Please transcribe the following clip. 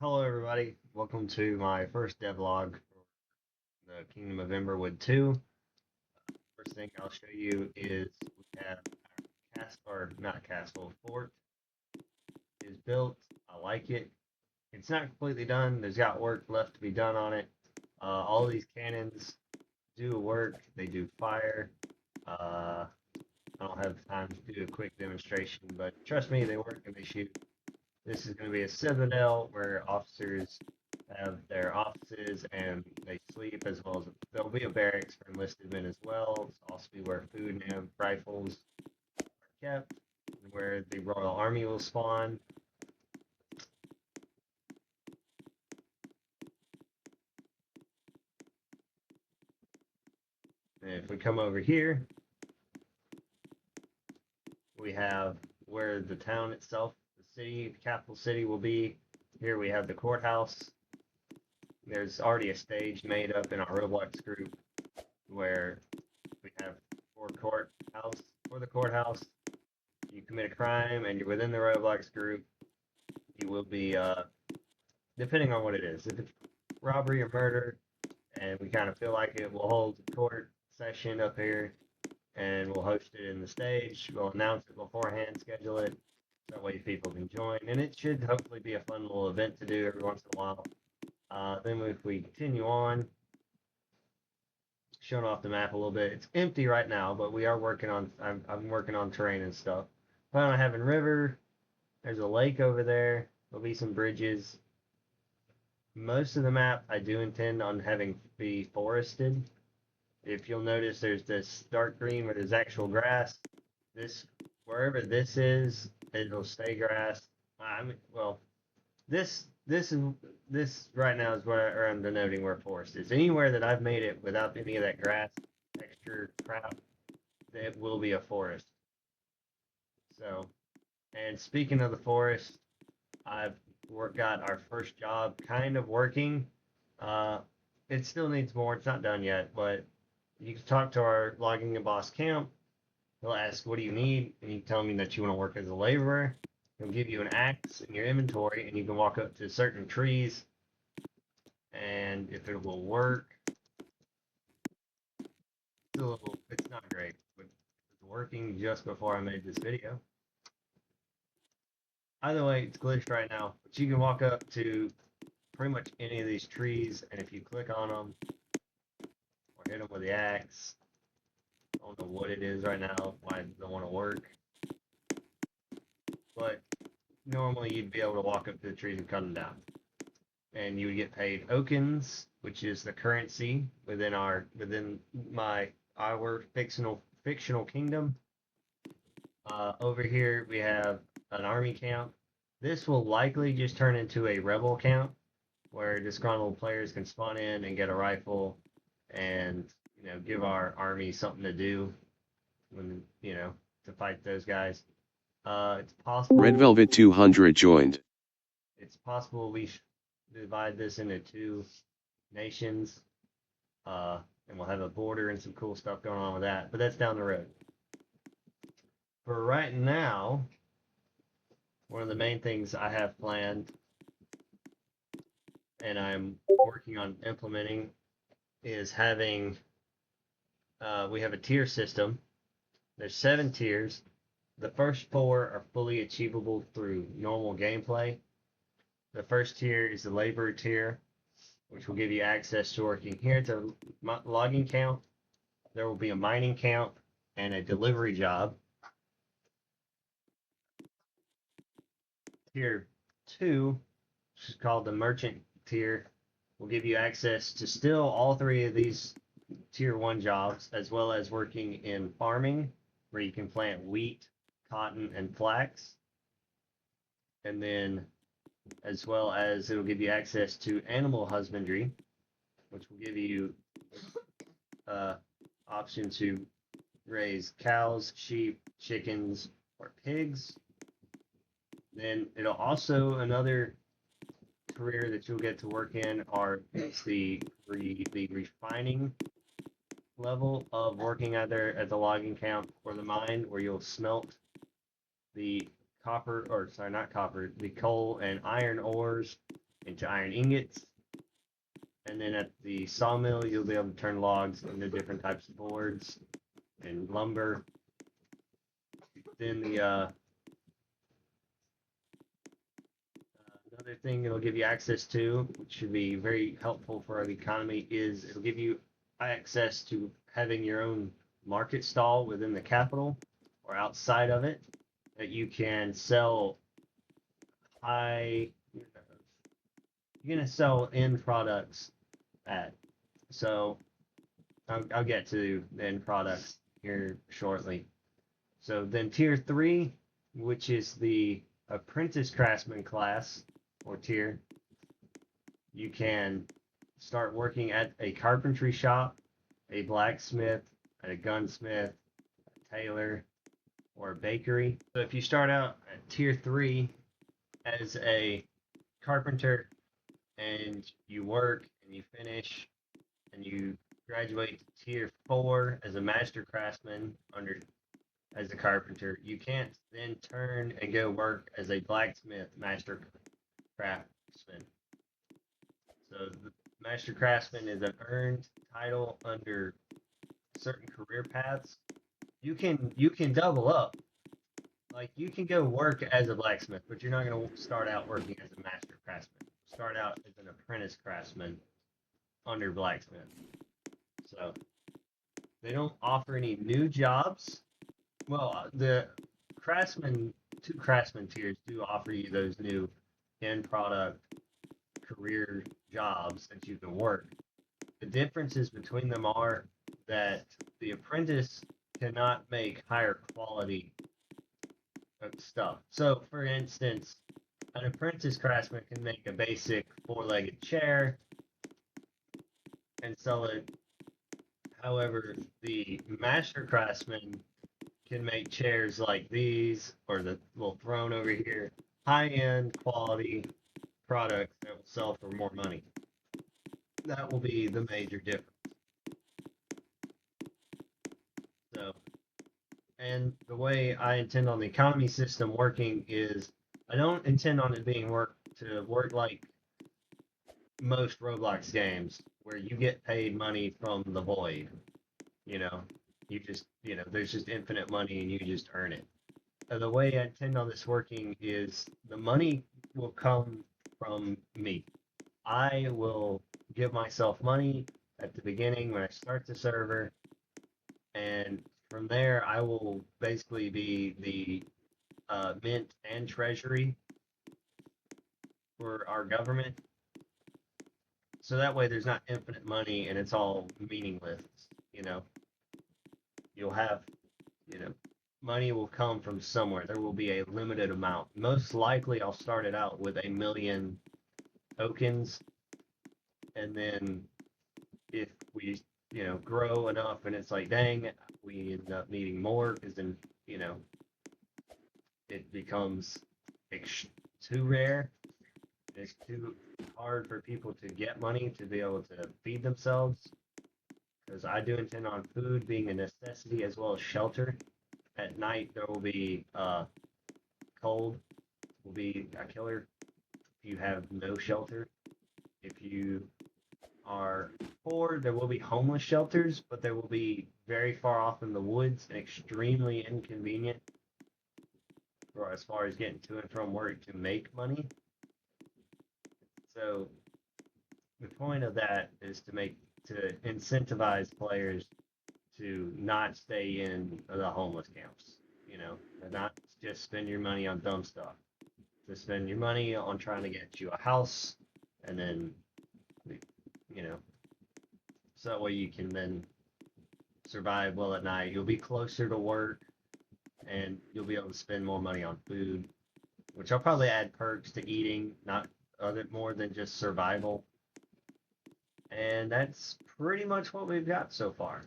Hello, everybody. Welcome to my first devlog for the Kingdom of Emberwood 2. First thing I'll show you is we have our castle, or not castle, fort is built. I like it. It's not completely done. There's got work left to be done on it. All these cannons do work. They do fire. I don't have time to do a quick demonstration, but trust me, they work and they shoot. This is going to be a citadel where officers have their offices and they sleep, as well as there'll be a barracks for enlisted men as well. It's also be where food and rifles are kept, where the Royal Army will spawn. And if we come over here, we have where the town itself, the city, the capital city will be. Here we have the courthouse. There's already a stage made up in our Roblox group where we have for the courthouse. You commit a crime and you're within the Roblox group, you will be, depending on what it is. If it's robbery or murder, and we kind of feel like it, we'll hold a court session up here, and we'll host it in the stage. We'll announce it beforehand, schedule it, so that way people can join. And it should hopefully be a fun little event to do every once in a while. Then if we continue on, showing off the map a little bit. It's empty right now, but we are working on. I'm working on terrain and stuff. Plan on having river. There's a lake over there. There'll be some bridges. Most of the map I do intend on having be forested. If you'll notice, there's this dark green where there's actual grass. This wherever this is, it'll stay grass. I mean, well, this right now is where I'm denoting where forest is. Anywhere that I've made it without any of that grass texture crap, it will be a forest. So, and speaking of the forest, I've got our first job kind of working. Uh, it still needs more. It's not done yet, but you can talk to our logging and boss camp. He'll ask, "What do you need?" And you tell him that you want to work as a laborer. He'll give you an axe in your inventory, and you can walk up to certain trees, and if it will work, it's not great, but it's working just before I made this video. Either way, it's glitched right now, but you can walk up to pretty much any of these trees, and if you click on them or hit them with the axe, I don't know what it is right now, why it doesn't want to work, but normally you'd be able to walk up to the trees and cut them down. And you would get paid okins, which is the currency within our fictional kingdom. Over here we have an army camp. This will likely just turn into a rebel camp where disgruntled players can spawn in and get a rifle and give our army something to do when to fight those guys. It's possible Red Velvet 200 joined. It's possible we divide this into two nations, and we'll have a border and some cool stuff going on with that, but that's down the road. For right now, one of the main things I have planned and I'm working on implementing is having, we have a tier system. There's 7 tiers. The first 4 are fully achievable through normal gameplay. The first tier is the labor tier, which will give you access to working here. It's a logging count. There will be a mining count and a delivery job. Tier 2, which is called the merchant tier, will give you access to still all 3 of these tier 1 jobs, as well as working in farming, where you can plant wheat, cotton, and flax. And then, as well as it'll give you access to animal husbandry, which will give you option to raise cows, sheep, chickens, or pigs. Then it'll also, another career that you'll get to work in is the refining level of working either at the logging camp or the mine, where you'll smelt the the coal and iron ores into iron ingots. And then at the sawmill, you'll be able to turn logs into different types of boards and lumber. Then another thing it'll give you access to, which should be very helpful for the economy, is it'll give you access to having your own market stall within the capital or outside of it that you can sell high. You're gonna sell end products at. So I'll get to the end products here shortly. So then tier 3, which is the apprentice craftsman class or tier, you can start working at a carpentry shop, a blacksmith, a gunsmith, a tailor, or a bakery. So if you start out at tier 3 as a carpenter and you work and you finish and you graduate to tier 4 as a master craftsman under as a carpenter, you can't then turn and go work as a blacksmith master craftsman. So the master craftsman is an earned title under certain career paths. You can double up. Like you can go work as a blacksmith, but you're not going to start out working as a master craftsman. Start out as an apprentice craftsman under blacksmith. So they don't offer any new jobs. Well, the craftsman, 2 craftsman tiers do offer you those new end product career jobs that you can work. The differences between them are that the apprentice cannot make higher quality stuff. So, for instance, an apprentice craftsman can make a basic 4-legged chair and sell it. However, the master craftsman can make chairs like these or the little throne over here, high-end quality products that will sell for more money. That will be the major difference. So, and the way I intend on the economy system working is I don't intend on it being work like most Roblox games where you get paid money from the void. You know, there's just infinite money and you just earn it. The way I intend on this working is the money will come from me. I will give myself money at the beginning when I start the server, and from there I will basically be the mint and treasury for our government. So that way there's not infinite money and it's all meaningless. You know, you'll have, money will come from somewhere. There will be a limited amount. Most likely I'll start it out with 1,000,000 tokens, and then if we grow enough and it's like dang, we end up needing more because then it becomes too rare. It's too hard for people to get money to be able to feed themselves, because I do intend on food being a necessity as well as shelter. At night there will be cold will be a killer if you have no shelter. If you are poor, there will be homeless shelters, but they will be very far off in the woods and extremely inconvenient for as far as getting to and from work to make money. So the point of that is to incentivize players to not stay in the homeless camps, and not just spend your money on dumb stuff. To spend your money on trying to get you a house, and then, so that way you can then survive well at night. You'll be closer to work, and you'll be able to spend more money on food, which I'll probably add perks to eating, not other more than just survival. And that's pretty much what we've got so far.